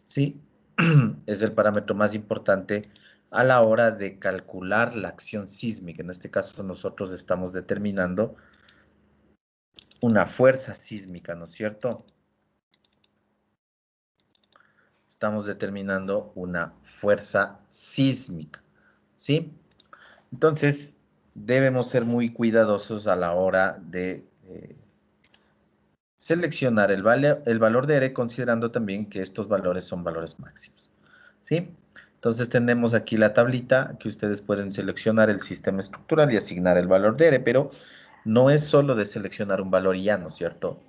¿sí? Es el parámetro más importante a la hora de calcular la acción sísmica. En este caso nosotros estamos determinando una fuerza sísmica, ¿no es cierto? Estamos determinando una fuerza sísmica, ¿sí? Entonces, debemos ser muy cuidadosos a la hora de seleccionar el valor de R, considerando también que estos valores son valores máximos, ¿sí? Entonces, tenemos aquí la tablita que ustedes pueden seleccionar el sistema estructural y asignar el valor de R, pero no es solo de seleccionar un valor y ya, ¿no es cierto?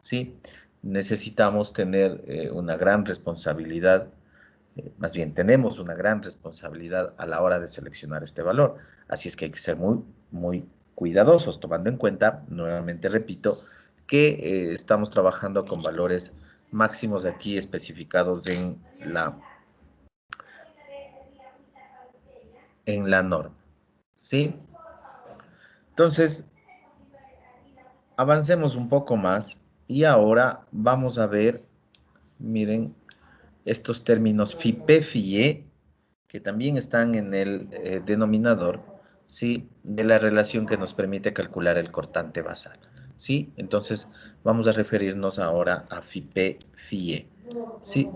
¿Sí? Necesitamos tener una gran responsabilidad, más bien tenemos una gran responsabilidad a la hora de seleccionar este valor. Así es que hay que ser muy, muy cuidadosos, tomando en cuenta, nuevamente repito, que estamos trabajando con valores máximos aquí especificados en la norma, ¿sí? Entonces, avancemos un poco más y ahora vamos a ver, miren, estos términos FIPE, FIE, que también están en el denominador, ¿sí? De la relación que nos permite calcular el cortante basal, ¿sí? Entonces, vamos a referirnos ahora a FIPE, FIE, ¿sí?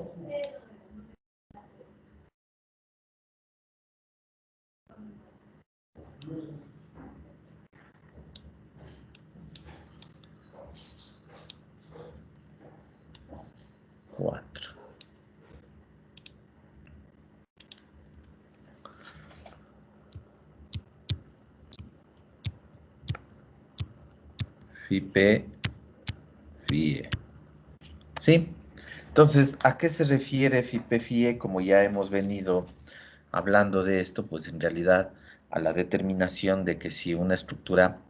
Cuatro. FIPE, FIE, ¿sí? Entonces, ¿a qué se refiere FIPE, FIE? Como ya hemos venido hablando de esto, pues en realidad a la determinación de que si una estructura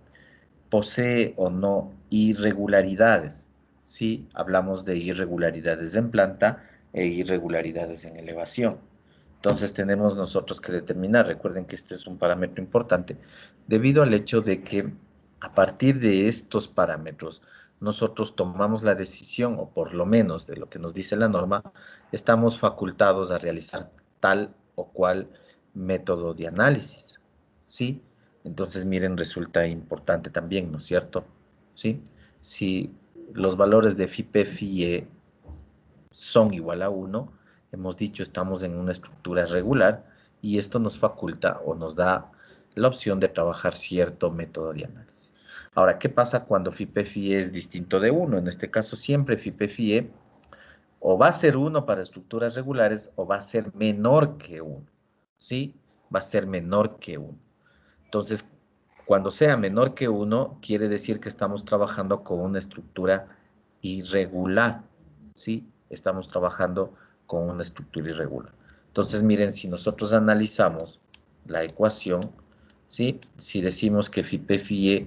posee o no irregularidades. Sí, hablamos de irregularidades en planta e irregularidades en elevación. Entonces tenemos nosotros que determinar, recuerden que este es un parámetro importante, debido al hecho de que a partir de estos parámetros nosotros tomamos la decisión, o por lo menos de lo que nos dice la norma, estamos facultados a realizar tal o cual método de análisis. ¿Sí? Entonces, miren, resulta importante también, ¿no es cierto? ¿Sí? Si los valores de FIPE, FIE son igual a 1, hemos dicho estamos en una estructura regular y esto nos faculta o nos da la opción de trabajar cierto método de análisis. Ahora, ¿qué pasa cuando FIPE, FIE es distinto de 1? En este caso, siempre FIPE, FIE o va a ser 1 para estructuras regulares o va a ser menor que 1. ¿Sí? Va a ser menor que 1. Entonces, cuando sea menor que 1, quiere decir que estamos trabajando con una estructura irregular, ¿sí? Estamos trabajando con una estructura irregular. Entonces, miren, si nosotros analizamos la ecuación, ¿sí? Si decimos que FIPE, FIE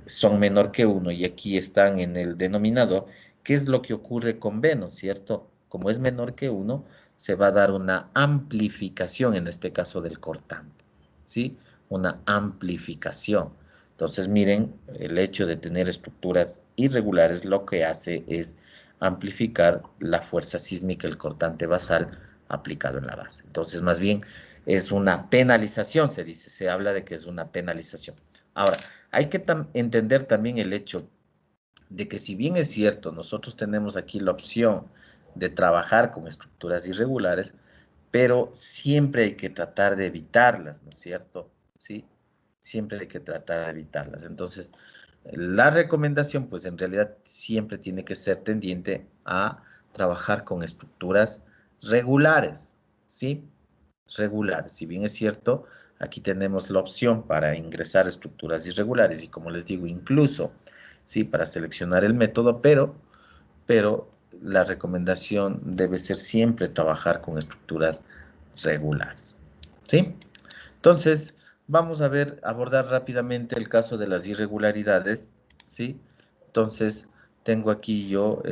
son menor que 1 y aquí están en el denominador, ¿qué es lo que ocurre con B, no es cierto? Como es menor que 1, se va a dar una amplificación, en este caso del cortante, ¿sí? Una amplificación. Entonces, miren, el hecho de tener estructuras irregulares lo que hace es amplificar la fuerza sísmica, el cortante basal aplicado en la base. Entonces, más bien, es una penalización, se dice, se habla de que es una penalización. Ahora, hay que entender también el hecho de que si bien es cierto, nosotros tenemos aquí la opción de trabajar con estructuras irregulares, pero siempre hay que tratar de evitarlas, ¿no es cierto? ¿Sí? Siempre hay que tratar de evitarlas. Entonces, la recomendación, pues en realidad siempre tiene que ser tendiente a trabajar con estructuras regulares, ¿sí? Regulares. Si bien es cierto, aquí tenemos la opción para ingresar estructuras irregulares y como les digo, incluso, ¿sí? Para seleccionar el método, pero la recomendación debe ser siempre trabajar con estructuras regulares. ¿Sí? Entonces, vamos a ver, abordar rápidamente el caso de las irregularidades. ¿Sí? Entonces, tengo aquí yo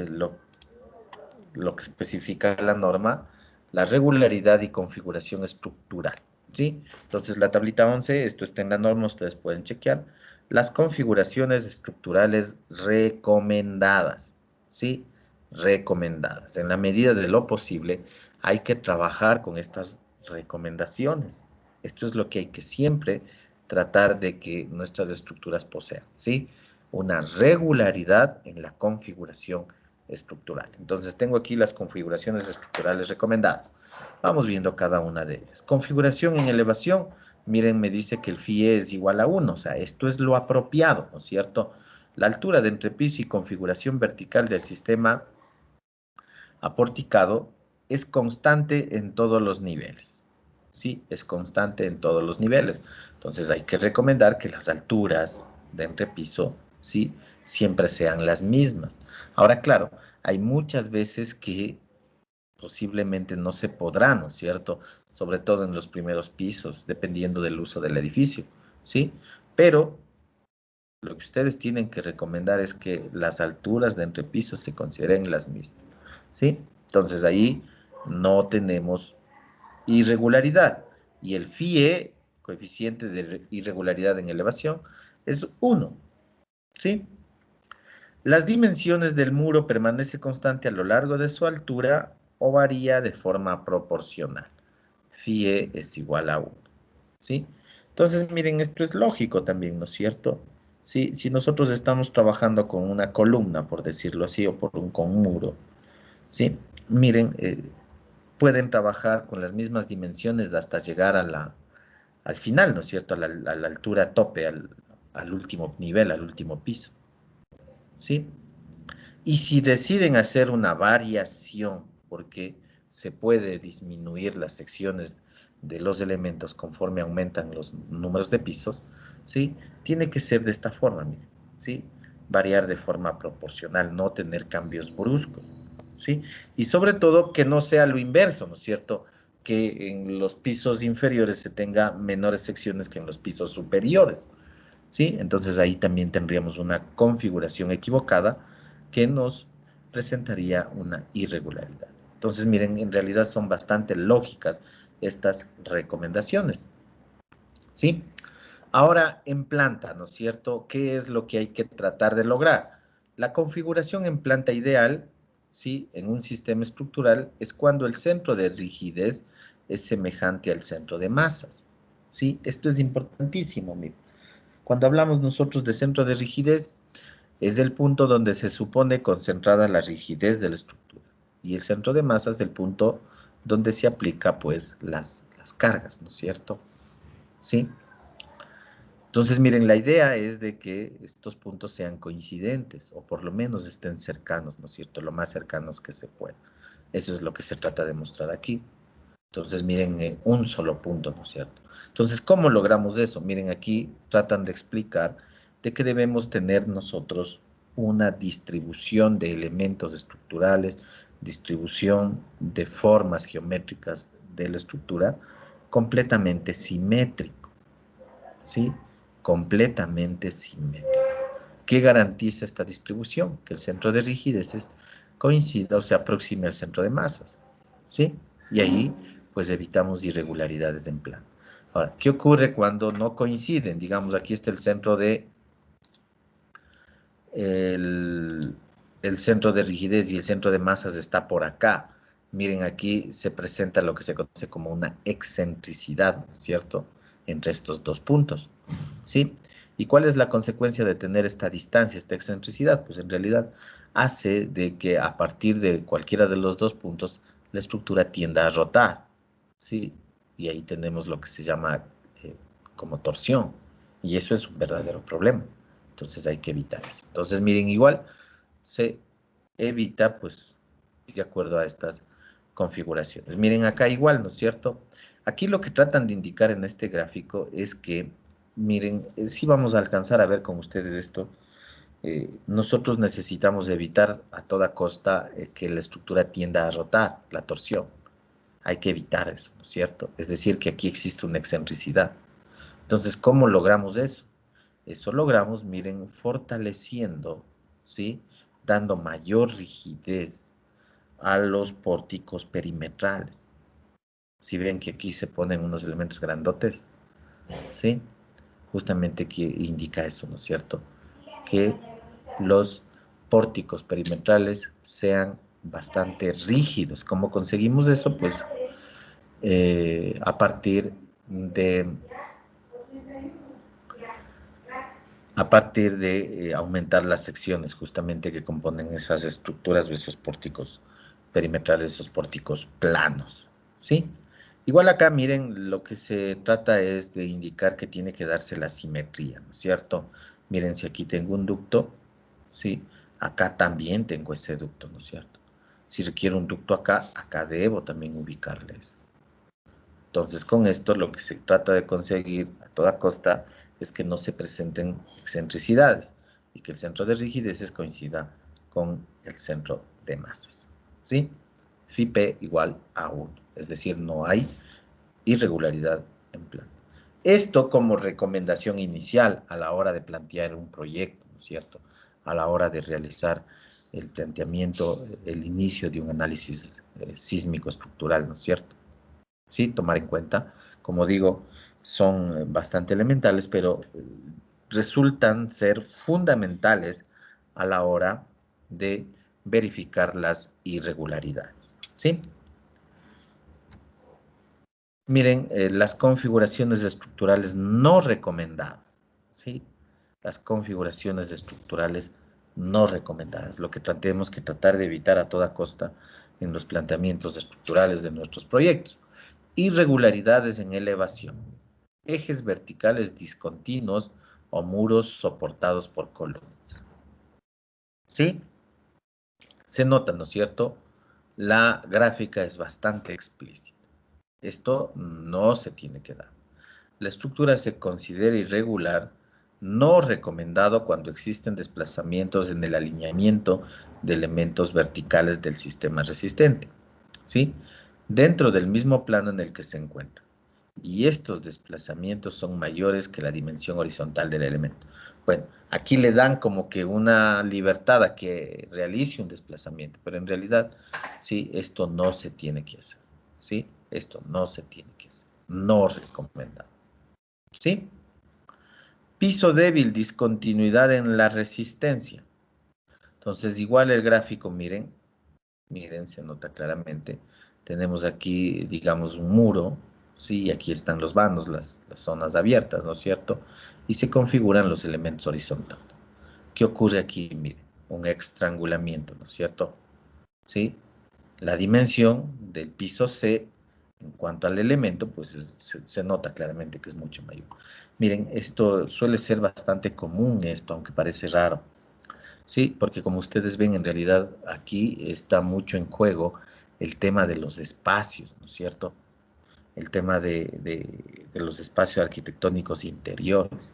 lo que especifica la norma, la regularidad y configuración estructural. ¿Sí? Entonces, la tablita 11, esto está en la norma, ustedes pueden chequear. Las configuraciones estructurales recomendadas. ¿Sí? recomendadas. En la medida de lo posible, hay que trabajar con estas recomendaciones. Esto es lo que hay que siempre tratar de que nuestras estructuras posean, ¿sí? Una regularidad en la configuración estructural. Entonces, tengo aquí las configuraciones estructurales recomendadas. Vamos viendo cada una de ellas. Configuración en elevación. Miren, me dice que el FIE es igual a 1, o sea, esto es lo apropiado, ¿no es cierto? La altura de entrepiso y configuración vertical del sistema aporticado es constante en todos los niveles. Sí, es constante en todos los niveles. Entonces hay que recomendar que las alturas de entrepiso, sí, siempre sean las mismas. Ahora, claro, hay muchas veces que posiblemente no se podrá, ¿no es cierto? Sobre todo en los primeros pisos, dependiendo del uso del edificio, ¿sí? Pero lo que ustedes tienen que recomendar es que las alturas de entrepisos se consideren las mismas, ¿sí? Entonces ahí no tenemos irregularidad. Y el FIE, coeficiente de irregularidad en elevación, es 1, ¿sí? Las dimensiones del muro permanece constante a lo largo de su altura o varía de forma proporcional. FIE es igual a 1, ¿sí? Entonces, miren, esto es lógico también, ¿no es cierto? ¿Sí? Si nosotros estamos trabajando con una columna, por decirlo así, o con un muro, ¿sí? Miren, pueden trabajar con las mismas dimensiones hasta llegar al final, ¿no es cierto? A la altura tope, al último nivel, al último piso, ¿sí? Y si deciden hacer una variación, porque se puede disminuir las secciones de los elementos conforme aumentan los números de pisos, ¿sí? Tiene que ser de esta forma, miren, ¿sí? Variar de forma proporcional, no tener cambios bruscos, ¿sí? Y sobre todo que no sea lo inverso, ¿no es cierto? Que en los pisos inferiores se tenga menores secciones que en los pisos superiores, ¿sí? Entonces ahí también tendríamos una configuración equivocada que nos presentaría una irregularidad. Entonces, miren, en realidad son bastante lógicas estas recomendaciones, ¿sí? Ahora, en planta, ¿no es cierto? ¿Qué es lo que hay que tratar de lograr? La configuración en planta ideal, ¿sí? En un sistema estructural es cuando el centro de rigidez es semejante al centro de masas, ¿sí? Esto es importantísimo, miren. Cuando hablamos nosotros de centro de rigidez, es el punto donde se supone concentrada la rigidez de la estructura. Y el centro de masa es el punto donde se aplica, pues, las cargas, ¿no es cierto? ¿Sí? Entonces, miren, la idea es de que estos puntos sean coincidentes, o por lo menos estén cercanos, ¿no es cierto? Lo más cercanos que se pueda. Eso es lo que se trata de mostrar aquí. Entonces, miren, un solo punto, ¿no es cierto? Entonces, ¿cómo logramos eso? Miren, aquí tratan de explicar de que debemos tener nosotros una distribución de elementos estructurales, distribución de formas geométricas de la estructura completamente simétrico, ¿sí? Completamente simétrico. ¿Qué garantiza esta distribución? Que el centro de rigidez coincida o se aproxime al centro de masas, ¿sí? Y ahí, pues, evitamos irregularidades en plan. Ahora, ¿qué ocurre cuando no coinciden? Digamos, aquí está el, el centro de rigidez y el centro de masas está por acá. Miren, aquí se presenta lo que se conoce como una excentricidad, ¿cierto? Entre estos dos puntos, ¿sí? ¿Y cuál es la consecuencia de tener esta distancia, esta excentricidad? Pues en realidad hace de que a partir de cualquiera de los dos puntos la estructura tienda a rotar, ¿sí? Y ahí tenemos lo que se llama eh, como torsión, y eso es un verdadero problema. Entonces hay que evitar eso. Entonces, miren, igual se evita, pues, de acuerdo a estas configuraciones. Miren, acá igual, ¿no es cierto? Aquí lo que tratan de indicar en este gráfico es que, miren, si vamos a alcanzar a ver con ustedes esto, nosotros necesitamos evitar a toda costa que la estructura tienda a rotar, la torsión. Hay que evitar eso, ¿no es cierto? Es decir, que aquí existe una excentricidad. Entonces, ¿cómo logramos eso? Eso logramos, miren, fortaleciendo, ¿sí? Dando mayor rigidez a los pórticos perimetrales. Si ven que aquí se ponen unos elementos grandotes, ¿sí? Justamente que indica eso, ¿no es cierto? Que los pórticos perimetrales sean bastante rígidos. ¿Cómo conseguimos eso? Pues a partir de aumentar las secciones justamente que componen esas estructuras o esos pórticos perimetrales, esos pórticos planos, ¿sí? Igual acá, miren, lo que se trata es de indicar que tiene que darse la simetría, ¿no es cierto? Miren, si aquí tengo un ducto, ¿sí? Acá también tengo ese ducto, ¿no es cierto? Si requiero un ducto acá, acá debo también ubicarles. Entonces, con esto lo que se trata de conseguir a toda costa es que no se presenten excentricidades y que el centro de rigideces coincida con el centro de masas, ¿sí? Phi P igual a 1, es decir, no hay irregularidad en plano. Esto como recomendación inicial a la hora de plantear un proyecto, ¿no es cierto? A la hora de realizar el planteamiento, el inicio de un análisis sísmico estructural, ¿no es cierto? ¿Sí? Tomar en cuenta, como digo, son bastante elementales, pero resultan ser fundamentales a la hora de verificar las irregularidades, ¿sí? Miren, las configuraciones estructurales no recomendadas, ¿sí? Las configuraciones estructurales no recomendadas, lo que tenemos que tratar de evitar a toda costa en los planteamientos estructurales de nuestros proyectos. Irregularidades en elevación, ejes verticales discontinuos o muros soportados por columnas. ¿Sí? Se nota, ¿no es cierto? La gráfica es bastante explícita. Esto no se tiene que dar. La estructura se considera irregular, no recomendado cuando existen desplazamientos en el alineamiento de elementos verticales del sistema resistente, ¿sí? Dentro del mismo plano en el que se encuentra. Y estos desplazamientos son mayores que la dimensión horizontal del elemento. Bueno, aquí le dan como que una libertad a que realice un desplazamiento, pero en realidad, sí, esto no se tiene que hacer, ¿sí? Esto no se tiene que hacer, no recomendado, ¿sí? Piso débil, discontinuidad en la resistencia. Entonces, igual el gráfico, miren, se nota claramente. Tenemos aquí, digamos, un muro, ¿sí? Y aquí están los vanos, las zonas abiertas, ¿no es cierto? Y se configuran los elementos horizontales. ¿Qué ocurre aquí? Miren, un estrangulamiento, ¿no es cierto? ¿Sí? La dimensión del piso C en cuanto al elemento, pues se nota claramente que es mucho mayor. Miren, esto suele ser bastante común, esto, aunque parece raro. Sí, porque como ustedes ven, en realidad aquí está mucho en juego el tema de los espacios, ¿no es cierto? El tema de los espacios arquitectónicos interiores.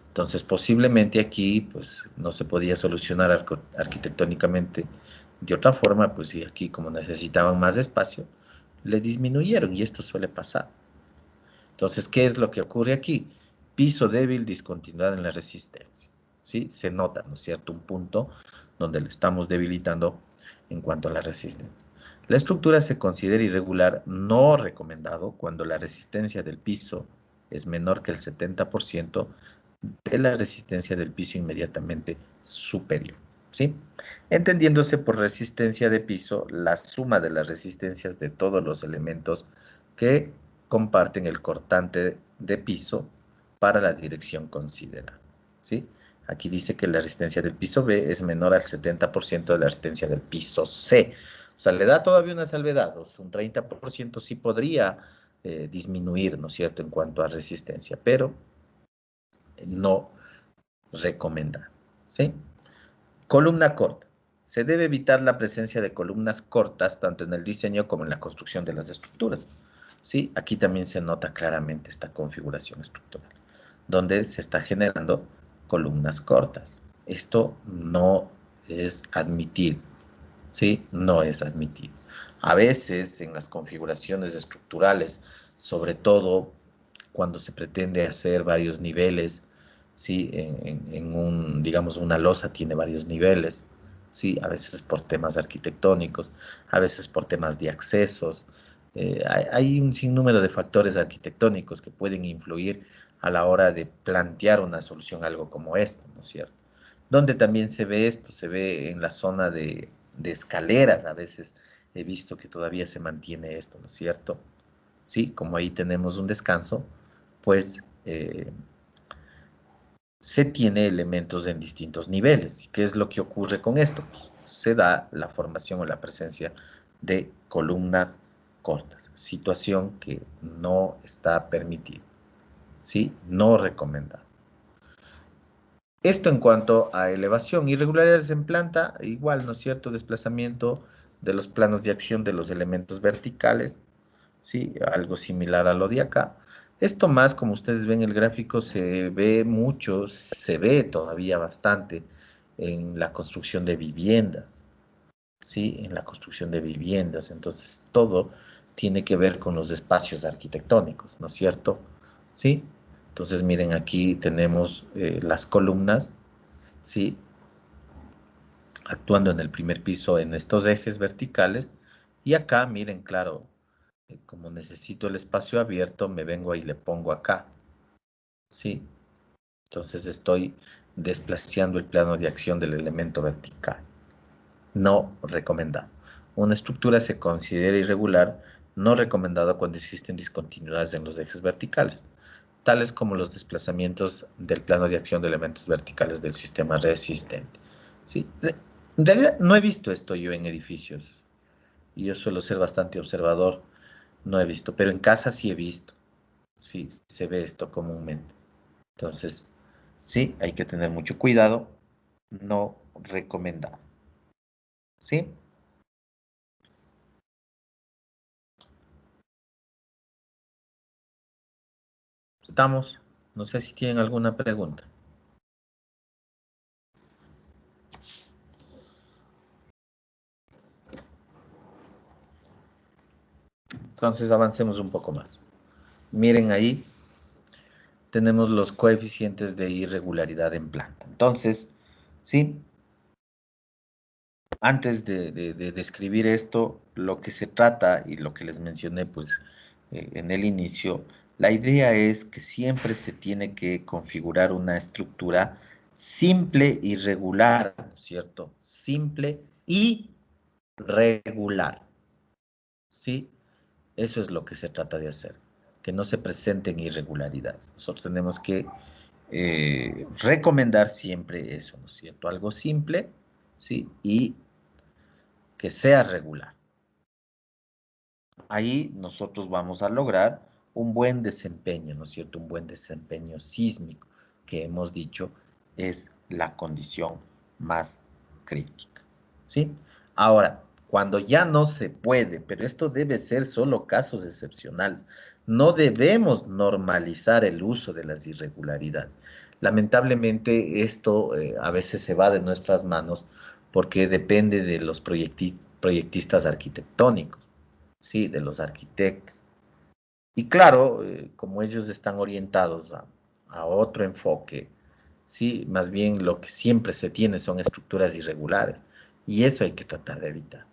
Entonces, posiblemente aquí, pues, no se podía solucionar arquitectónicamente de otra forma, pues, y aquí, como necesitaban más espacio, le disminuyeron, y esto suele pasar. Entonces, ¿qué es lo que ocurre aquí? Piso débil, discontinuidad en la resistencia. ¿Sí? Se nota, ¿no es cierto? Un punto donde le estamos debilitando en cuanto a la resistencia. La estructura se considera irregular, no recomendado, cuando la resistencia del piso es menor que el 70% de la resistencia del piso inmediatamente superior. ¿Sí? Entendiéndose por resistencia de piso la suma de las resistencias de todos los elementos que comparten el cortante de piso para la dirección considerada, ¿sí? Aquí dice que la resistencia del piso B es menor al 70% de la resistencia del piso C. O sea, le da todavía una salvedad, o sea, un 30% sí podría disminuir, ¿no es cierto?, en cuanto a resistencia, pero no recomendar, ¿sí? Columna corta. Se debe evitar la presencia de columnas cortas tanto en el diseño como en la construcción de las estructuras. ¿Sí? Aquí también se nota claramente esta configuración estructural, donde se está generando columnas cortas. Esto no es admitido, ¿sí? No es admitido. A veces en las configuraciones estructurales, sobre todo cuando se pretende hacer varios niveles, ¿sí? Digamos, una losa tiene varios niveles, ¿sí? A veces por temas arquitectónicos, a veces por temas de accesos. Hay un sinnúmero de factores arquitectónicos que pueden influir a la hora de plantear una solución a algo como esto, ¿no es cierto? Donde también se ve esto, se ve en la zona de escaleras, a veces he visto que todavía se mantiene esto, ¿no es cierto? Sí, como ahí tenemos un descanso, pues se tiene elementos en distintos niveles. ¿Y qué es lo que ocurre con esto? Pues, se da la formación o la presencia de columnas cortas, situación que no está permitida, ¿sí? No recomendada. Esto en cuanto a elevación. Irregularidades en planta, igual, ¿no es cierto? Desplazamiento de los planos de acción de los elementos verticales, ¿sí? Algo similar a lo de acá. Esto más, como ustedes ven el gráfico, se ve mucho, se ve todavía bastante en la construcción de viviendas, ¿sí? En la construcción de viviendas. Entonces, todo tiene que ver con los espacios arquitectónicos, ¿no es cierto? ¿Sí? Entonces, miren, aquí tenemos las columnas, ¿sí? Actuando en el primer piso en estos ejes verticales. Y acá, miren, claro, como necesito el espacio abierto, me vengo y le pongo acá, ¿sí? Entonces estoy desplazando el plano de acción del elemento vertical. No recomendado. Una estructura se considera irregular, no recomendado cuando existen discontinuidades en los ejes verticales, tales como los desplazamientos del plano de acción de elementos verticales del sistema resistente. ¿Sí? En realidad no he visto esto yo en edificios, y yo suelo ser bastante observador, no he visto, pero en casa sí he visto, sí se ve esto comúnmente. Entonces, sí, hay que tener mucho cuidado, no recomendado. ¿Sí? Estamos. No sé si tienen alguna pregunta. Entonces avancemos un poco más. Miren ahí, tenemos los coeficientes de irregularidad en planta. Entonces, sí, antes de describir esto, lo que se trata y lo que les mencioné pues en el inicio, la idea es que siempre se tiene que configurar una estructura simple y regular, ¿no es cierto? Simple y regular, ¿sí? Eso es lo que se trata de hacer, que no se presenten irregularidades. Nosotros tenemos que recomendar siempre eso, ¿no es cierto? Algo simple, ¿sí? Y que sea regular. Ahí nosotros vamos a lograr un buen desempeño, ¿no es cierto? Un buen desempeño sísmico, que hemos dicho es la condición más crítica, ¿sí? Ahora, cuando ya no se puede, pero esto debe ser solo casos excepcionales, no debemos normalizar el uso de las irregularidades. Lamentablemente esto a veces se va de nuestras manos porque depende de los proyectistas arquitectónicos, sí, de los arquitectos. Y claro, como ellos están orientados a otro enfoque, sí, más bien lo que siempre se tiene son estructuras irregulares. Y eso hay que tratar de evitar,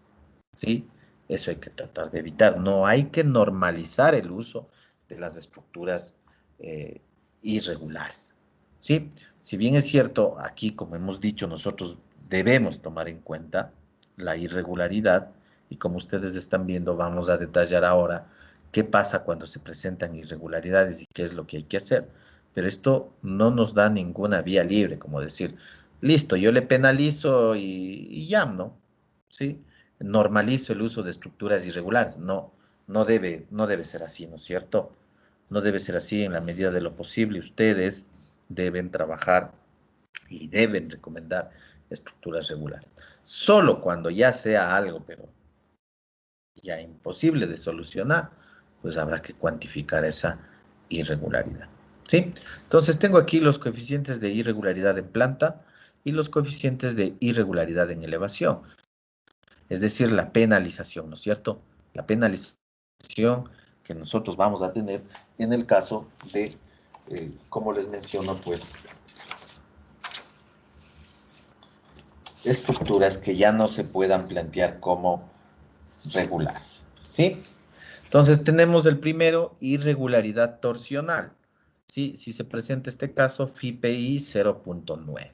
¿sí? Eso hay que tratar de evitar. No hay que normalizar el uso de las estructuras eh, irregulares, ¿sí? Si bien es cierto, aquí, como hemos dicho, nosotros debemos tomar en cuenta la irregularidad y como ustedes están viendo, vamos a detallar ahora qué pasa cuando se presentan irregularidades y qué es lo que hay que hacer. Pero esto no nos da ninguna vía libre, como decir, listo, yo le penalizo y ya, ¿no? ¿Sí? Normalizo el uso de estructuras irregulares. No, no debe ser así, ¿no es cierto? No debe ser así en la medida de lo posible. Ustedes deben trabajar y deben recomendar estructuras regulares. Solo cuando ya sea algo, pero ya imposible de solucionar, pues habrá que cuantificar esa irregularidad. ¿Sí? Entonces tengo aquí los coeficientes de irregularidad en planta y los coeficientes de irregularidad en elevación, es decir, la penalización, ¿no es cierto? La penalización que nosotros vamos a tener en el caso de, como les menciono, pues estructuras que ya no se puedan plantear como regulares, ¿sí? Entonces tenemos el primero, irregularidad torsional, ¿sí? Si se presenta este caso, FIPI 0.9,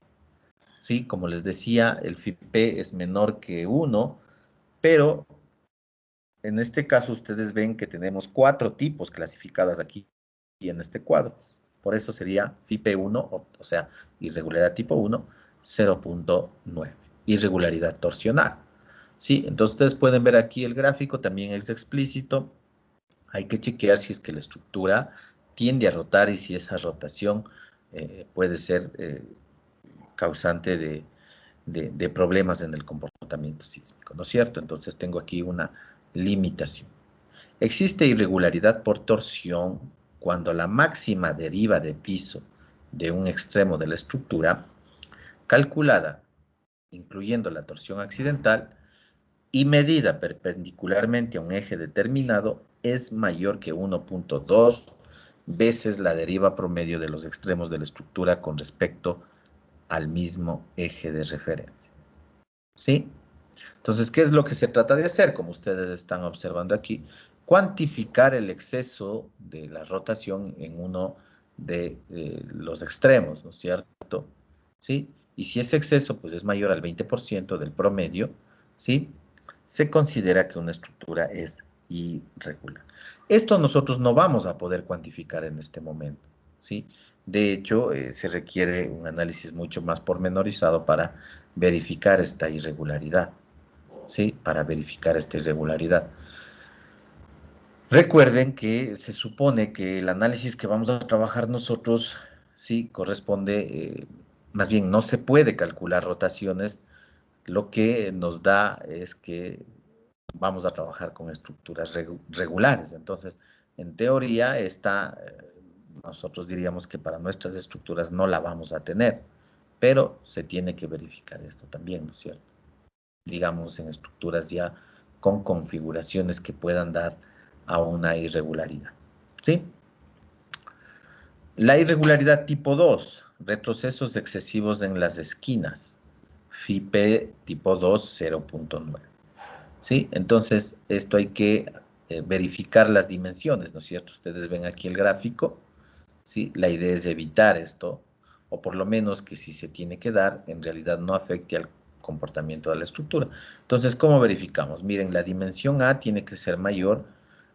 ¿sí? Como les decía, el FIP es menor que 1, pero en este caso ustedes ven que tenemos 4 tipos clasificados aquí en este cuadro. Por eso sería FIP1, o sea, irregularidad tipo 1, 0.9. Irregularidad torsional. ¿Sí? Entonces ustedes pueden ver aquí el gráfico, también es explícito. Hay que chequear si es que la estructura tiende a rotar y si esa rotación puede ser causante de problemas en el comportamiento sísmico, ¿no es cierto? Entonces tengo aquí una limitación. Existe irregularidad por torsión cuando la máxima deriva de piso de un extremo de la estructura, calculada, incluyendo la torsión accidental, y medida perpendicularmente a un eje determinado, es mayor que 1.2 veces la deriva promedio de los extremos de la estructura con respecto al mismo eje de referencia. ¿Sí? Entonces, ¿qué es lo que se trata de hacer? Como ustedes están observando aquí, cuantificar el exceso de la rotación en uno de los extremos, ¿no es cierto? ¿Sí? Y si ese exceso pues, es mayor al 20% del promedio, ¿sí? Se considera que una estructura es irregular. Esto nosotros no vamos a poder cuantificar en este momento, ¿sí? De hecho, se requiere un análisis mucho más pormenorizado para verificar esta irregularidad. ¿Sí? Para verificar esta irregularidad. Recuerden que se supone que el análisis que vamos a trabajar nosotros, sí, corresponde, más bien no se puede calcular rotaciones, lo que nos da es que vamos a trabajar con estructuras regulares. Entonces, en teoría, nosotros diríamos que para nuestras estructuras no la vamos a tener, pero se tiene que verificar esto también, ¿no es cierto? Digamos, en estructuras ya con configuraciones que puedan dar a una irregularidad. ¿Sí? La irregularidad tipo 2, retrocesos excesivos en las esquinas. FIP tipo 2, 0.9. ¿Sí? Entonces, esto hay que verificar las dimensiones, ¿no es cierto? Ustedes ven aquí el gráfico, ¿sí? La idea es evitar esto, o por lo menos que si se tiene que dar, en realidad no afecte al comportamiento de la estructura. Entonces, ¿cómo verificamos? Miren, la dimensión A tiene que ser mayor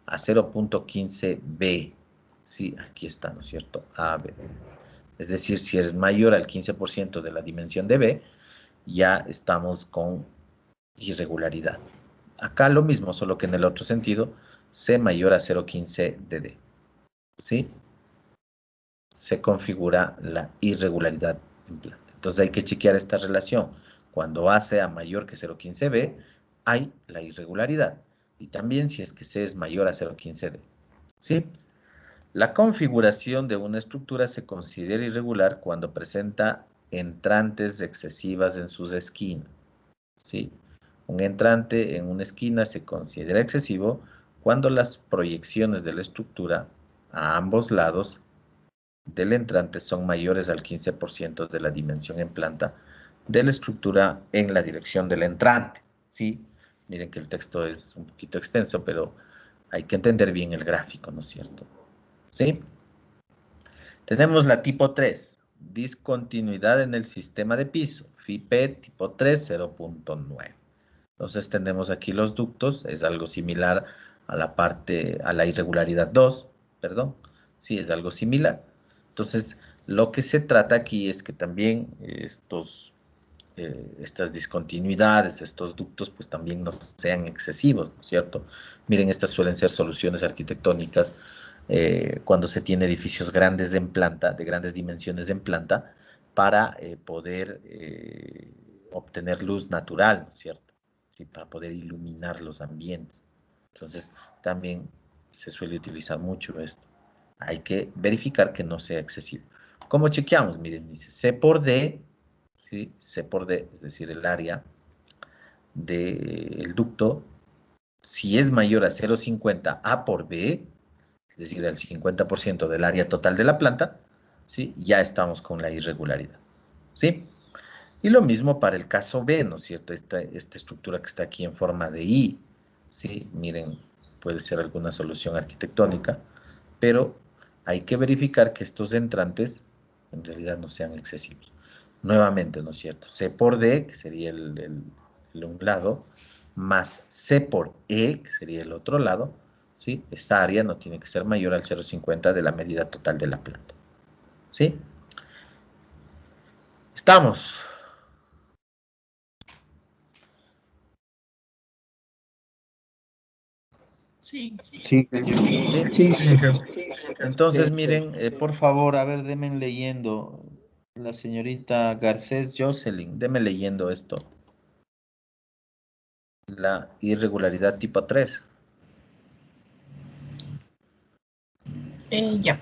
a 0.15b. Sí, aquí está, ¿no es cierto? AB. Es decir, si es mayor al 15% de la dimensión de B, ya estamos con irregularidad. Acá lo mismo, solo que en el otro sentido, C mayor a 0.15 de D. ¿Sí? Se configura la irregularidad en planta. Entonces hay que chequear esta relación. Cuando A sea mayor que 0.15b, hay la irregularidad. Y también si es que C es mayor a 0.15d. ¿Sí? La configuración de una estructura se considera irregular cuando presenta entrantes excesivas en sus esquinas. ¿Sí? Un entrante en una esquina se considera excesivo cuando las proyecciones de la estructura a ambos lados del entrante son mayores al 15% de la dimensión en planta de la estructura en la dirección del entrante. ¿Sí? Miren que el texto es un poquito extenso, pero hay que entender bien el gráfico, ¿no es cierto? ¿Sí? Tenemos la tipo 3, discontinuidad en el sistema de piso, FIP tipo 3, 0.9. Entonces tenemos aquí los ductos, es algo similar a a la irregularidad 2, perdón, sí, es algo similar. Entonces, lo que se trata aquí es que también estas discontinuidades, estos ductos, pues también no sean excesivos, ¿no es cierto? Miren, estas suelen ser soluciones arquitectónicas cuando se tiene edificios grandes en planta, de grandes dimensiones en planta, para poder obtener luz natural, ¿no es cierto? Sí, para poder iluminar los ambientes. Entonces, también se suele utilizar mucho esto. Hay que verificar que no sea excesivo. ¿Cómo chequeamos? Miren, dice C por D, ¿sí? C por D, es decir, el área del ducto, si es mayor a 0,50 A por B, es decir, el 50% del área total de la planta, ¿sí? Ya estamos con la irregularidad, ¿sí? Y lo mismo para el caso B, ¿no es cierto? Esta estructura que está aquí en forma de I, ¿sí? Miren, puede ser alguna solución arquitectónica, pero hay que verificar que estos entrantes en realidad no sean excesivos. Nuevamente, ¿no es cierto? C por D, que sería un lado, más C por E, que sería el otro lado, ¿sí? Esta área no tiene que ser mayor al 0,50 de la medida total de la planta, ¿sí? ¿Estamos? Sí, Sí. sí, ¿Sí? Entonces, miren, por favor, a ver, denme leyendo. La señorita Garcés Jocelyn, denme leyendo esto. La irregularidad tipo 3. Ya.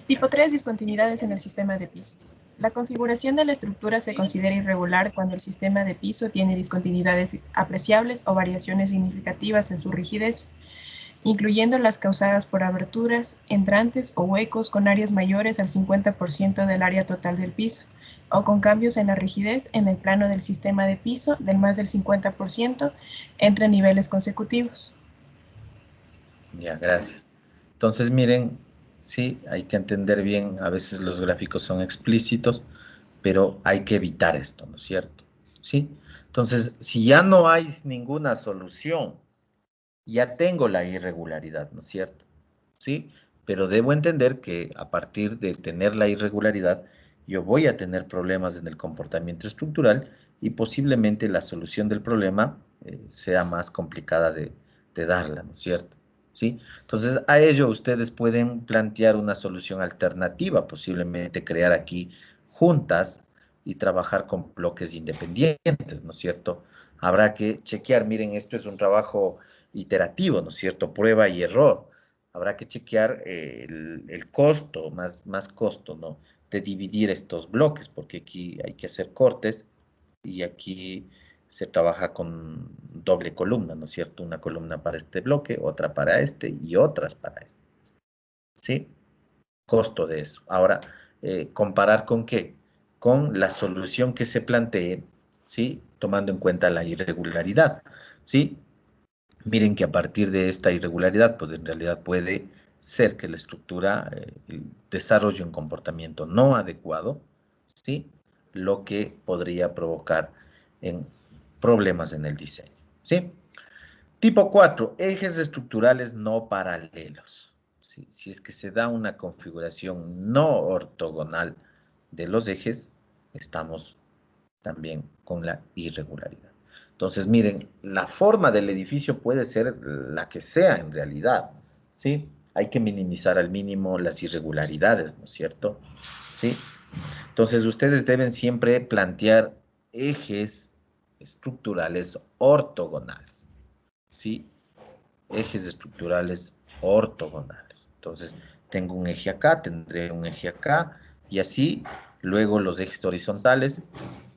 Tipo 3, discontinuidades en el sistema de piso. La configuración de la estructura se considera irregular cuando el sistema de piso tiene discontinuidades apreciables o variaciones significativas en su rigidez, incluyendo las causadas por aberturas, entrantes o huecos con áreas mayores al 50% del área total del piso, o con cambios en la rigidez en el plano del sistema de piso del más del 50% entre niveles consecutivos. Ya, gracias. Entonces, miren, sí, hay que entender bien, a veces los gráficos son explícitos, pero hay que evitar esto, ¿no es cierto? ¿Sí? Entonces, si ya no hay ninguna solución, ya tengo la irregularidad, ¿no es cierto? ¿Sí? Pero debo entender que a partir de tener la irregularidad, yo voy a tener problemas en el comportamiento estructural y posiblemente la solución del problema sea más complicada de darla, ¿no es cierto? ¿Sí? Entonces, a ello ustedes pueden plantear una solución alternativa, posiblemente crear aquí juntas y trabajar con bloques independientes, ¿no es cierto? Habrá que chequear, miren, esto es un trabajo iterativo, ¿no es cierto? Prueba y error. Habrá que chequear el costo, más costo, ¿no? De dividir estos bloques, porque aquí hay que hacer cortes y aquí se trabaja con doble columna, ¿no es cierto? Una columna para este bloque, otra para este y otras para este. ¿Sí? Costo de eso. Ahora, ¿comparar con qué? Con la solución que se plantee, ¿sí? Tomando en cuenta la irregularidad, ¿sí? Miren que a partir de esta irregularidad, pues en realidad puede ser que la estructura desarrolle un comportamiento no adecuado, ¿sí? Lo que podría provocar en problemas en el diseño, ¿sí? Tipo 4, ejes estructurales no paralelos. ¿Sí? Si es que se da una configuración no ortogonal de los ejes, estamos también con la irregularidad. Entonces, miren, la forma del edificio puede ser la que sea en realidad, ¿sí? Hay que minimizar al mínimo las irregularidades, ¿no es cierto? ¿Sí? Entonces, ustedes deben siempre plantear ejes estructurales ortogonales, ¿sí? Ejes estructurales ortogonales. Entonces, tengo un eje acá, tendré un eje acá, y así, luego los ejes horizontales,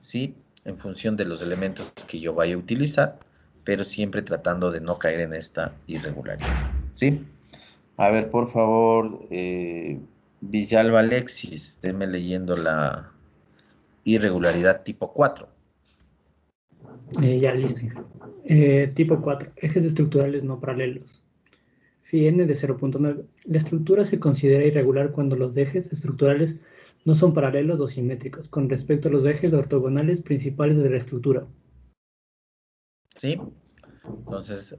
¿sí? En función de los elementos que yo vaya a utilizar, pero siempre tratando de no caer en esta irregularidad, ¿sí? A ver, por favor, Villalba Alexis, déme leyendo la irregularidad tipo 4. Ya listo, hija. Tipo 4. Ejes estructurales no paralelos. Phi n de 0.9. La estructura se considera irregular cuando los ejes estructurales no son paralelos o simétricos con respecto a los ejes ortogonales principales de la estructura. ¿Sí? Entonces,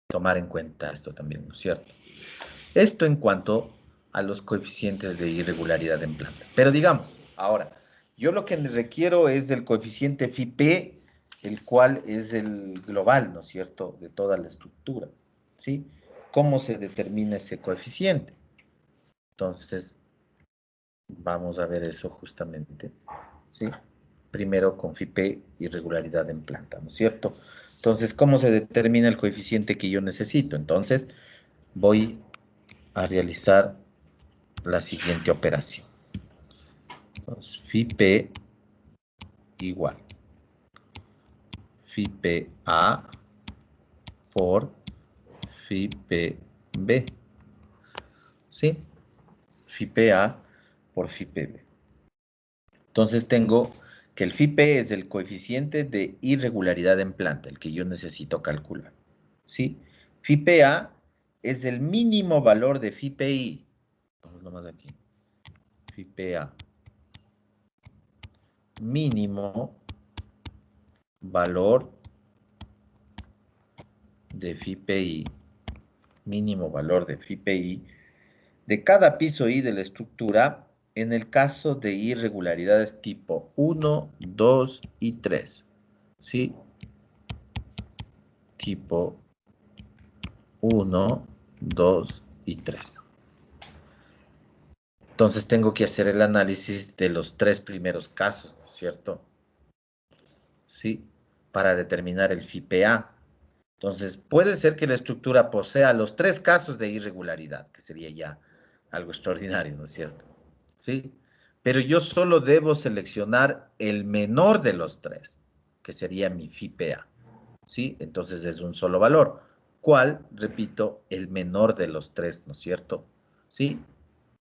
tomar en cuenta esto también, ¿no es cierto? Esto en cuanto a los coeficientes de irregularidad en planta. Pero digamos, ahora, yo lo que requiero es del coeficiente Φp, el cual es el global, ¿no es cierto?, de toda la estructura, ¿sí? ¿Cómo se determina ese coeficiente? Entonces, vamos a ver eso justamente, ¿sí? Primero con Φp, irregularidad en planta, ¿no es cierto? Entonces, ¿cómo se determina el coeficiente que yo necesito? Entonces, voy a realizar la siguiente operación. Entonces, Φp igual Φa por Φb. ¿Sí? Φa por Φb. Entonces tengo que el Φp es el coeficiente de irregularidad en planta, el que yo necesito calcular. ¿Sí? Φa es el mínimo valor de Φpi. Vamos nomás aquí. Φpa mínimo valor de FIPI, mínimo valor de FIPI, de cada piso I de la estructura en el caso de irregularidades tipo 1, 2 y 3. ¿Sí? Tipo 1, 2 y 3. Entonces tengo que hacer el análisis de los 3 primeros casos, ¿no es cierto? ¿Sí? Para determinar el FIPA. Entonces, puede ser que la estructura posea los 3 casos de irregularidad, que sería ya algo extraordinario, ¿no es cierto? ¿Sí? Pero yo solo debo seleccionar el menor de los 3, que sería mi FIPA. ¿Sí? Entonces es un solo valor. ¿Cuál? Repito, el menor de los 3, ¿no es cierto? ¿Sí?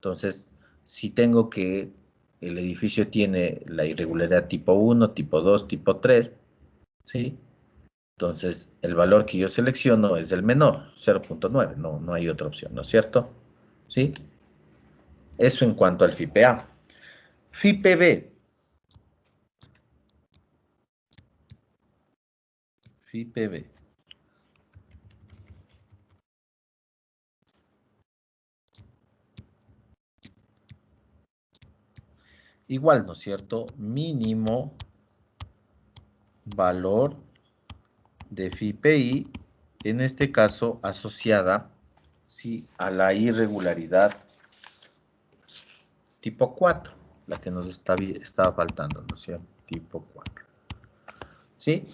Entonces, si tengo que el edificio tiene la irregularidad tipo 1, tipo 2, tipo 3, ¿sí? Entonces, el valor que yo selecciono es el menor, 0.9, no hay otra opción, ¿no es cierto? ¿Sí? Eso en cuanto al FIPA. FIPB. FIPB. Igual, ¿no es cierto? Mínimo valor de FIPI, en este caso asociada, ¿sí?, a la irregularidad tipo 4, la que nos estaba faltando, ¿no es cierto? Tipo 4. ¿Sí?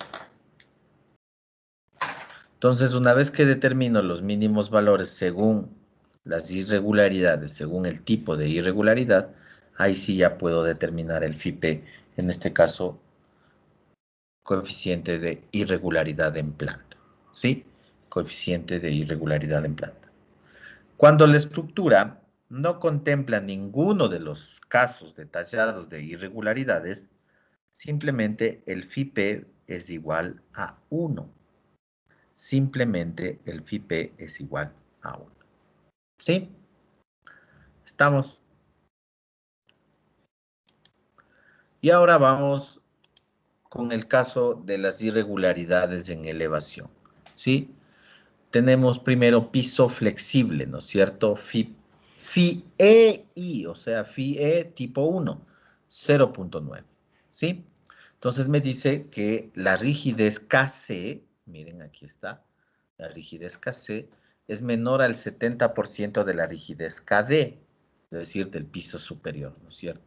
Entonces, una vez que determino los mínimos valores según las irregularidades, según el tipo de irregularidad, ahí sí ya puedo determinar el FIPE, en este caso, coeficiente de irregularidad en planta. ¿Sí? Coeficiente de irregularidad en planta. Cuando la estructura no contempla ninguno de los casos detallados de irregularidades, simplemente el FIPE es igual a 1. Simplemente el FIPE es igual a 1. ¿Sí? ¿Estamos? Y ahora vamos con el caso de las irregularidades en elevación. ¿Sí? Tenemos primero piso flexible, ¿no es cierto? FIEI, o sea, FIE tipo 1, 0.9, ¿sí? Entonces me dice que la rigidez KC, miren, aquí está, la rigidez KC es menor al 70% de la rigidez KD, es decir, del piso superior, ¿no es cierto?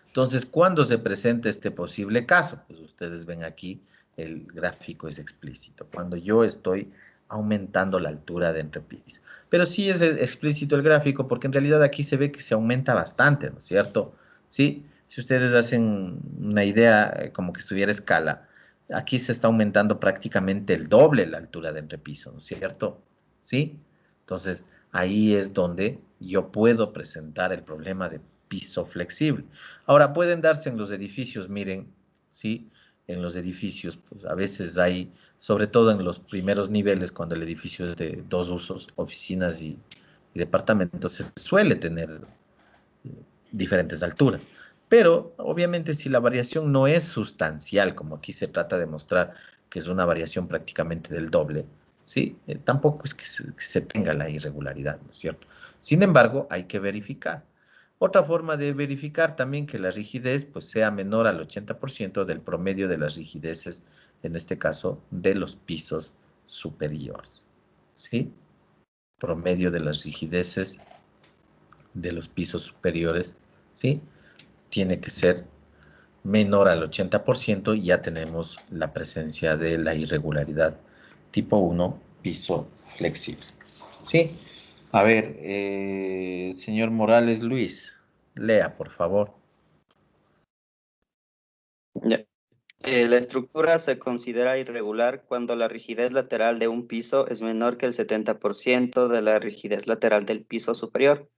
Entonces, ¿cuándo se presenta este posible caso? Pues ustedes ven aquí, el gráfico es explícito. Cuando yo estoy aumentando la altura de entrepiso. Pero sí es explícito el gráfico, porque en realidad aquí se ve que se aumenta bastante, ¿no es cierto? ¿Sí? Si ustedes hacen una idea como que estuviera a escala, aquí se está aumentando prácticamente el doble la altura de entrepiso, ¿no es cierto? ¿Sí? Entonces, ahí es donde yo puedo presentar el problema de piso flexible. Ahora, pueden darse en los edificios, miren, ¿sí? En los edificios, pues a veces hay, sobre todo en los primeros niveles, cuando el edificio es de 2 usos, oficinas y departamentos, se suele tener diferentes alturas. Pero, obviamente, si la variación no es sustancial, como aquí se trata de mostrar que es una variación prácticamente del doble, ¿sí? Tampoco es que se tenga la irregularidad, ¿no es cierto? Sin embargo, hay que verificar. Otra forma de verificar también que la rigidez pues, sea menor al 80% del promedio de las rigideces, en este caso, de los pisos superiores. ¿Sí? Promedio de las rigideces de los pisos superiores, ¿sí? Tiene que ser menor al 80% y ya tenemos la presencia de la irregularidad tipo 1, piso flexible. ¿Sí? A ver, señor Morales Luis, lea, por favor. Ya. La estructura se considera irregular cuando la rigidez lateral de un piso es menor que el 70% de la rigidez lateral del piso superior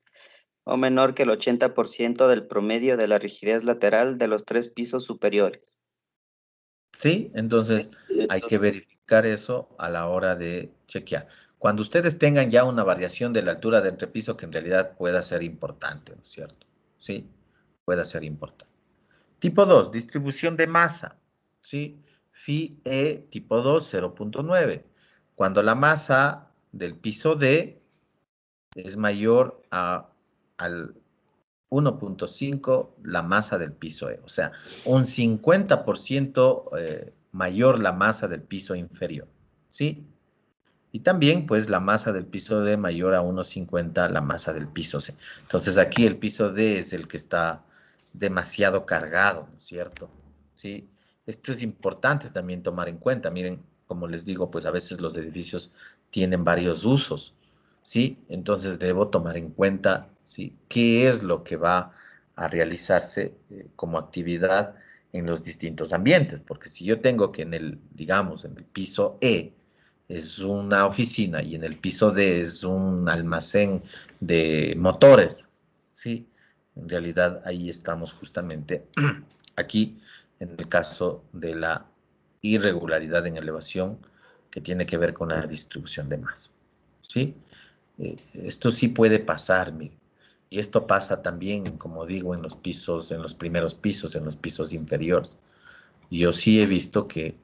o menor que el 80% del promedio de la rigidez lateral de los 3 pisos superiores. ¿Sí? Entonces hay que verificar eso a la hora de chequear. Cuando ustedes tengan ya una variación de la altura de entrepiso que en realidad pueda ser importante, ¿no es cierto? Sí, pueda ser importante. Tipo 2, distribución de masa, ¿sí? Phi E tipo 2, 0.9. Cuando la masa del piso D es mayor al 1.5 la masa del piso E. O sea, un 50% mayor la masa del piso inferior, ¿sí? Y también, pues, la masa del piso D mayor a 1.50 la masa del piso C. Entonces, aquí el piso D es el que está demasiado cargado, ¿no es cierto? ¿Sí? Esto es importante también tomar en cuenta. Miren, como les digo, pues a veces los edificios tienen varios usos, ¿sí? Entonces, debo tomar en cuenta, ¿sí? ¿Qué es lo que va a realizarse como actividad en los distintos ambientes? Porque si yo tengo que en el, digamos, en el piso E, es una oficina y en el piso D es un almacén de motores, ¿sí? En realidad ahí estamos justamente aquí en el caso de la irregularidad en elevación que tiene que ver con la distribución de masa, ¿sí? Esto sí puede pasar, mire. Y esto pasa también, como digo, en los pisos, en los primeros pisos, en los pisos inferiores. Yo sí he visto que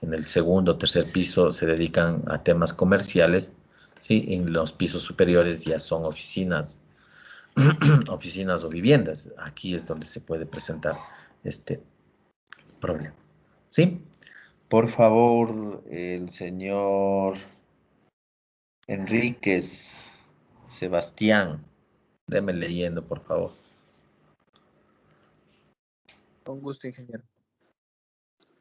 en el segundo o tercer piso se dedican a temas comerciales, ¿sí? En los pisos superiores ya son oficinas, oficinas o viviendas. Aquí es donde se puede presentar este problema, ¿sí? Por favor, el señor Enríquez Sebastián, déme leyendo, por favor. Con gusto, ingeniero.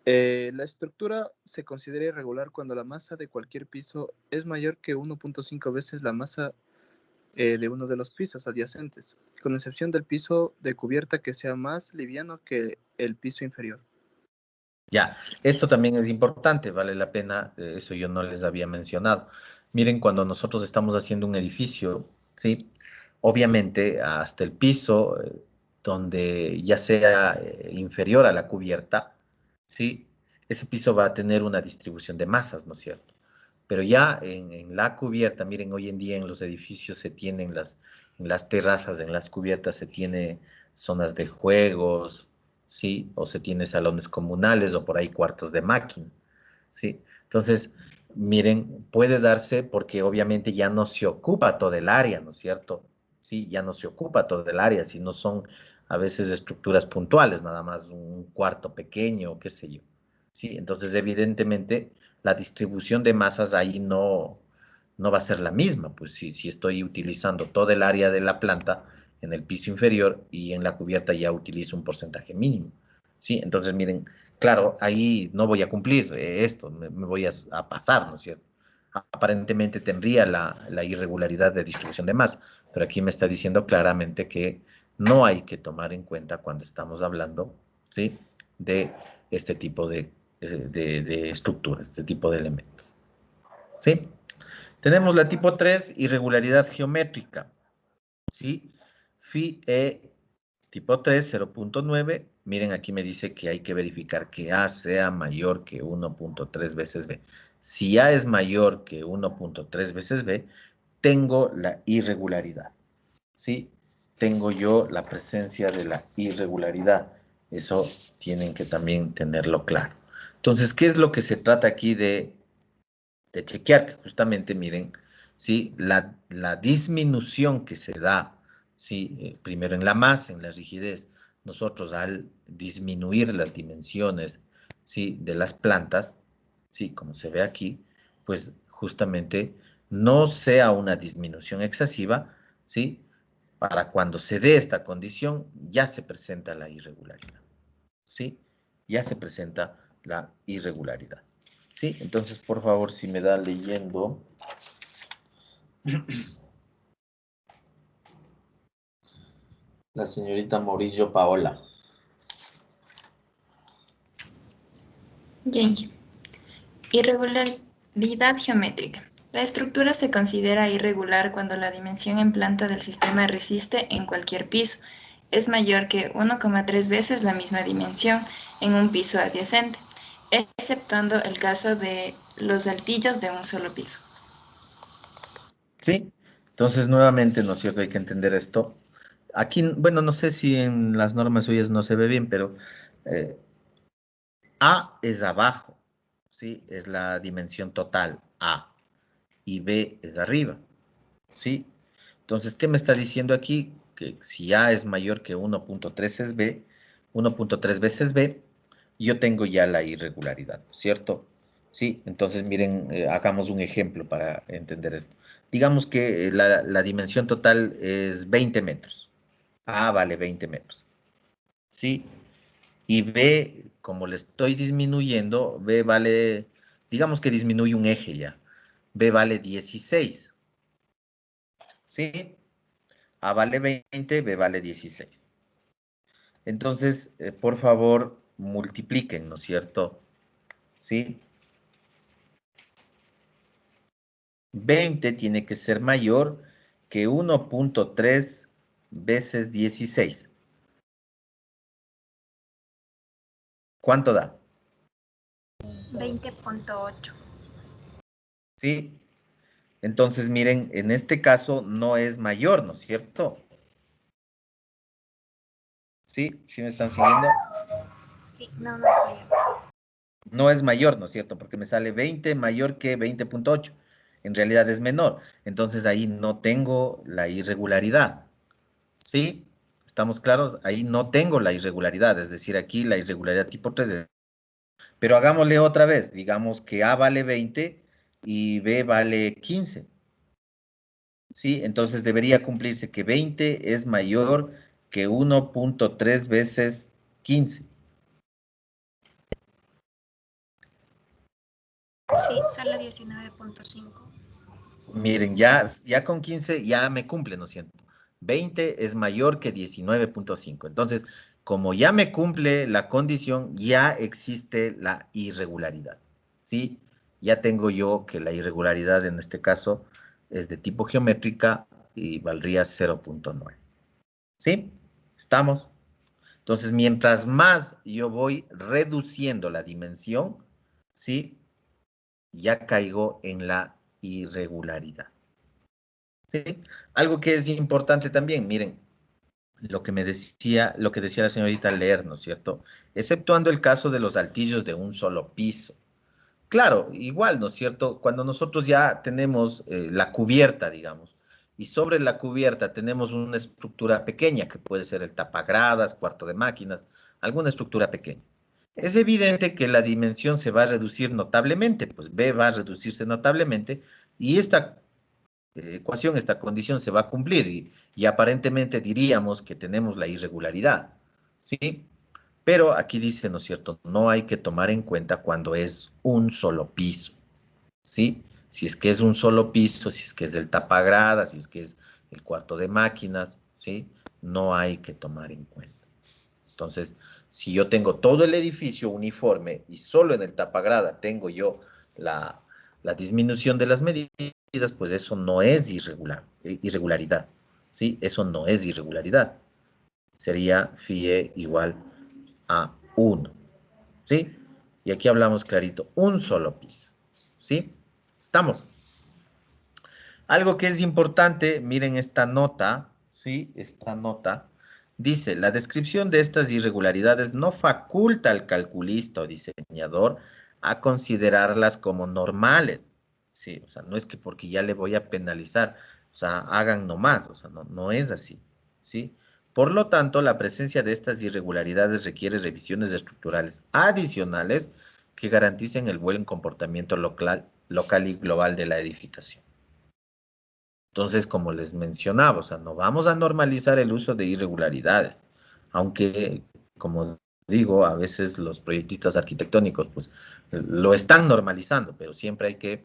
La estructura se considera irregular cuando la masa de cualquier piso es mayor que 1.5 veces la masa de uno de los pisos adyacentes, con excepción del piso de cubierta que sea más liviano que el piso inferior. Ya, esto también es importante, vale la pena, eso yo no les había mencionado. Miren, cuando nosotros estamos haciendo un edificio, ¿sí? Obviamente hasta el piso, donde ya sea inferior a la cubierta, ¿sí? Ese piso va a tener una distribución de masas, ¿no es cierto? Pero ya en la cubierta, miren, hoy en día en los edificios se tienen en las terrazas, en las cubiertas se tiene zonas de juegos, ¿sí? O se tiene salones comunales o por ahí cuartos de máquina, ¿sí? Entonces, miren, puede darse porque obviamente ya no se ocupa todo el área, ¿no es cierto? Sí, ya no se ocupa todo el área, sino son a veces estructuras puntuales, nada más un cuarto pequeño, qué sé yo. Sí, entonces evidentemente la distribución de masas ahí no va a ser la misma, pues si estoy utilizando todo el área de la planta en el piso inferior y en la cubierta ya utilizo un porcentaje mínimo. Sí, entonces miren, claro, ahí no voy a cumplir esto, me voy a pasar, ¿no es cierto? Aparentemente tendría la irregularidad de distribución de masa, pero aquí me está diciendo claramente que no hay que tomar en cuenta cuando estamos hablando, ¿sí? De este tipo de estructuras, este tipo de elementos, ¿sí? Tenemos la tipo 3, irregularidad geométrica, ¿sí? Phi E tipo 3, 0.9. Miren, aquí me dice que hay que verificar que A sea mayor que 1.3 veces B. Si A es mayor que 1.3 veces B, tengo la irregularidad, ¿sí? Tengo yo la presencia de la irregularidad. Eso tienen que también tenerlo claro. Entonces, ¿qué es lo que se trata aquí de chequear? Que justamente, miren, ¿sí? La disminución que se da, ¿sí? Primero en la masa, en la rigidez, nosotros al disminuir las dimensiones, ¿sí? De las plantas, ¿sí? Como se ve aquí, pues justamente no sea una disminución excesiva, ¿sí? Para cuando se dé esta condición, ya se presenta la irregularidad, ¿sí? Ya se presenta la irregularidad, ¿sí? Entonces, por favor, si me da leyendo. La señorita Morillo Paola. Yankee. Irregularidad geométrica. La estructura se considera irregular cuando la dimensión en planta del sistema resiste en cualquier piso es mayor que 1,3 veces la misma dimensión en un piso adyacente, exceptuando el caso de los altillos de un solo piso. ¿Sí? Entonces, nuevamente, ¿no es cierto? Hay que entender esto. aquí, bueno, no sé si en las normas suyas no se ve bien, pero A es abajo, ¿sí? Es la dimensión total, A, y B es arriba, ¿sí? Entonces, ¿qué me está diciendo aquí? Que si A es mayor que 1.3 es B, 1.3 veces B, yo tengo ya la irregularidad, ¿cierto? Sí, entonces miren, hagamos un ejemplo para entender esto. Digamos que la dimensión total es 20 metros. A vale 20 metros, ¿sí? Y B, como le estoy disminuyendo, B vale, digamos que disminuye un eje ya. B vale 16, ¿sí? A vale 20, B vale 16. Entonces, por favor, multipliquen, ¿no es cierto? ¿Sí? 20 tiene que ser mayor que 1.3 veces 16. ¿Cuánto da? 20.8. ¿Sí? Entonces, miren, en este caso no es mayor, ¿no es cierto? ¿Sí? ¿Sí me están siguiendo? Sí, no, no es mayor. No es mayor, ¿no es cierto? Porque me sale 20 mayor que 20.8. En realidad es menor. Entonces ahí no tengo la irregularidad. ¿Sí? ¿Estamos claros? Ahí no tengo la irregularidad. Es decir, aquí la irregularidad tipo 3. Pero hagámosle otra vez. Digamos que A vale 20 y B vale 15. ¿Sí? Entonces debería cumplirse que 20 es mayor que 1.3 veces 15. Sí, sale 19.5. Miren, ya con 15 ya me cumple, ¿no es cierto? 20 es mayor que 19.5. Entonces, como ya me cumple la condición, ya existe la irregularidad, ¿sí? Ya tengo yo que la irregularidad en este caso es de tipo geométrica y valdría 0.9, ¿sí? ¿Estamos? Entonces, mientras más yo voy reduciendo la dimensión, ¿sí? Ya caigo en la irregularidad. ¿Sí? Algo que es importante también, miren, lo que decía la señorita Leer, ¿no es cierto? Exceptuando el caso de los altillos de un solo piso. Claro, igual, ¿no es cierto? Cuando nosotros ya tenemos la cubierta, digamos, y sobre la cubierta tenemos una estructura pequeña, que puede ser el tapagradas, cuarto de máquinas, alguna estructura pequeña. Es evidente que la dimensión se va a reducir notablemente, pues B va a reducirse notablemente, y esta ecuación, esta condición se va a cumplir y aparentemente diríamos que tenemos la irregularidad, ¿sí? Pero aquí dice, ¿no es cierto? No hay que tomar en cuenta cuando es un solo piso, ¿sí? Si es que es un solo piso, si es que es del tapagrada, si es que es el cuarto de máquinas, ¿sí? No hay que tomar en cuenta. Entonces, si yo tengo todo el edificio uniforme y solo en el tapagrada tengo yo la disminución de las medidas, pues eso no es irregularidad, ¿sí? Eso no es irregularidad. Sería φe igual a 1, ¿sí? Y aquí hablamos clarito, un solo piso, ¿sí? ¿Estamos? Algo que es importante, miren esta nota, ¿sí? Esta nota dice, la descripción de estas irregularidades no faculta al calculista o diseñador a considerarlas como normales, ¿sí? O sea, no es que porque ya le voy a penalizar, o sea, hagan nomás, o sea, no es así, ¿sí? Por lo tanto, la presencia de estas irregularidades requiere revisiones estructurales adicionales que garanticen el buen comportamiento local y global de la edificación. Entonces, como les mencionaba, o sea, no vamos a normalizar el uso de irregularidades, aunque, como digo, a veces los proyectistas arquitectónicos, pues, lo están normalizando, pero siempre hay que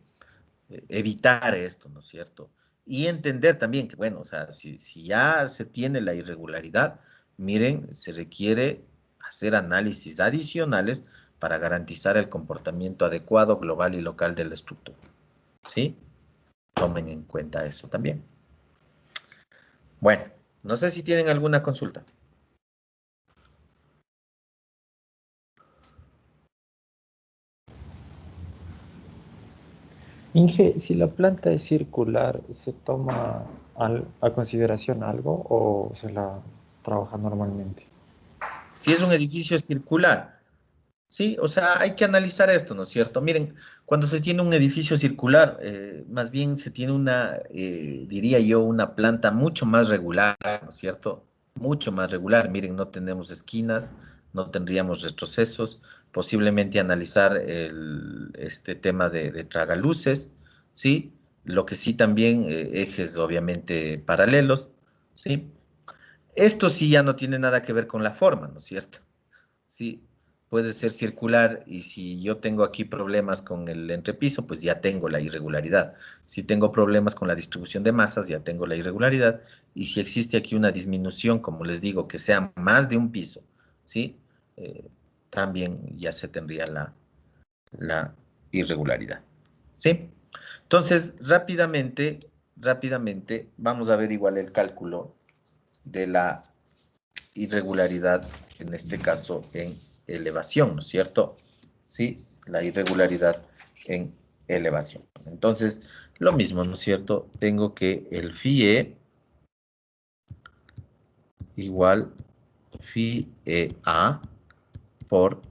evitar esto, ¿no es cierto? Y entender también que, bueno, o sea, si ya se tiene la irregularidad, miren, se requiere hacer análisis adicionales para garantizar el comportamiento adecuado, global y local de la estructura, ¿sí? Tomen en cuenta eso también. Bueno, no sé si tienen alguna consulta. Inge, si la planta es circular, ¿se toma a consideración algo o se la trabaja normalmente? Si es un edificio circular, sí, o sea, hay que analizar esto, ¿no es cierto? Miren, cuando se tiene un edificio circular, más bien se tiene una, diría yo, una planta mucho más regular, ¿no es cierto? Mucho más regular. Miren, no tenemos esquinas, no tendríamos retrocesos, posiblemente analizar este tema de tragaluces, ¿sí? Lo que sí también, ejes obviamente paralelos, ¿sí? Esto sí ya no tiene nada que ver con la forma, ¿no es cierto? Sí, puede ser circular y si yo tengo aquí problemas con el entrepiso, pues ya tengo la irregularidad. Si tengo problemas con la distribución de masas, ya tengo la irregularidad. Y si existe aquí una disminución, como les digo, que sea más de un piso, ¿sí? Eh, también ya se tendría la irregularidad, ¿sí? Entonces, rápidamente, vamos a ver igual el cálculo de la irregularidad, en este caso en elevación, ¿no es cierto? Sí, la irregularidad en elevación. Entonces, lo mismo, ¿no es cierto? Tengo que el phi igual phi A por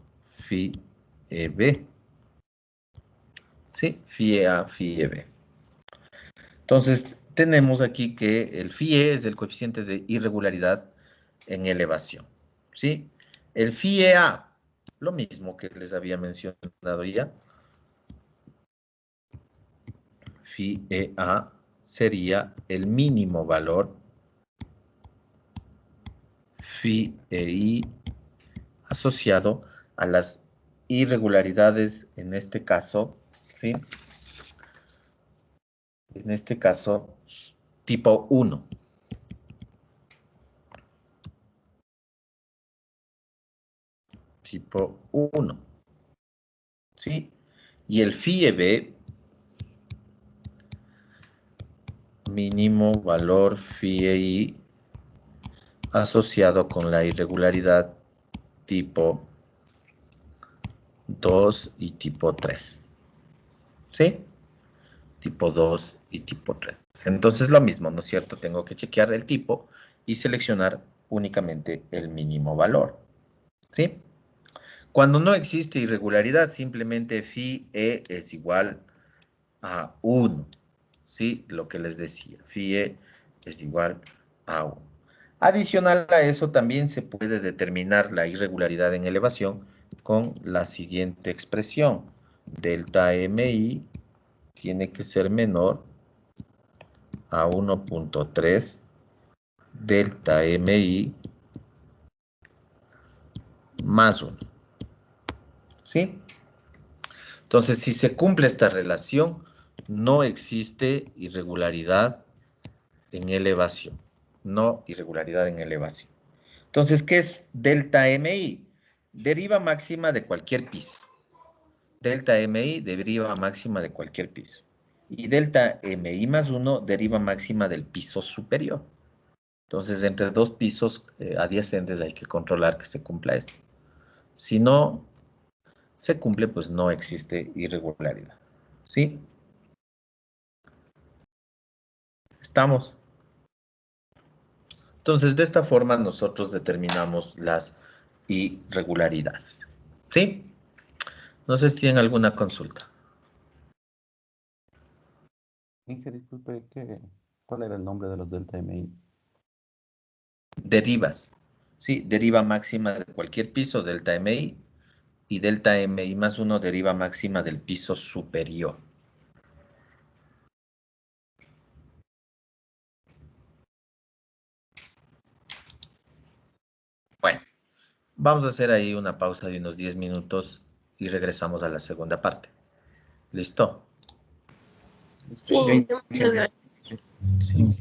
phi B. Sí, phi A, phi B. Entonces, tenemos aquí que el phi es el coeficiente de irregularidad en elevación, ¿sí? El phi A, lo mismo que les había mencionado ya, phi A sería el mínimo valor phi I asociado a las irregularidades, en este caso, ¿sí? En este caso, tipo 1. Tipo 1. ¿Sí? Y el phi B, mínimo valor phi I asociado con la irregularidad tipo 2 y tipo 3. ¿Sí? Tipo 2 y tipo 3. Entonces lo mismo, ¿no es cierto? Tengo que chequear el tipo y seleccionar únicamente el mínimo valor. ¿Sí? Cuando no existe irregularidad, simplemente phi E es igual a 1. ¿Sí? Lo que les decía, phi E es igual a 1. Adicional a eso, también se puede determinar la irregularidad en elevación con la siguiente expresión. Delta MI tiene que ser menor a 1.3 delta MI más 1. ¿Sí? Entonces, si se cumple esta relación, no existe irregularidad en elevación. No irregularidad en elevación. Entonces, ¿qué es delta MI? Deriva máxima de cualquier piso. Delta MI deriva máxima de cualquier piso. Y delta MI más 1 deriva máxima del piso superior. Entonces, entre dos pisos adyacentes hay que controlar que se cumpla esto. Si no se cumple, pues no existe irregularidad. ¿Sí? ¿Estamos? Entonces, de esta forma nosotros determinamos las irregularidades. ¿Sí? No sé si tienen alguna consulta. Inge, disculpe, ¿cuál era el nombre de los delta MI? Derivas. ¿Sí? Deriva máxima de cualquier piso, delta MI, y delta MI más 1 deriva máxima del piso superior. Bueno, vamos a hacer ahí una pausa de unos 10 minutos y regresamos a la segunda parte. ¿Listo? Sí, muchas gracias. Sí.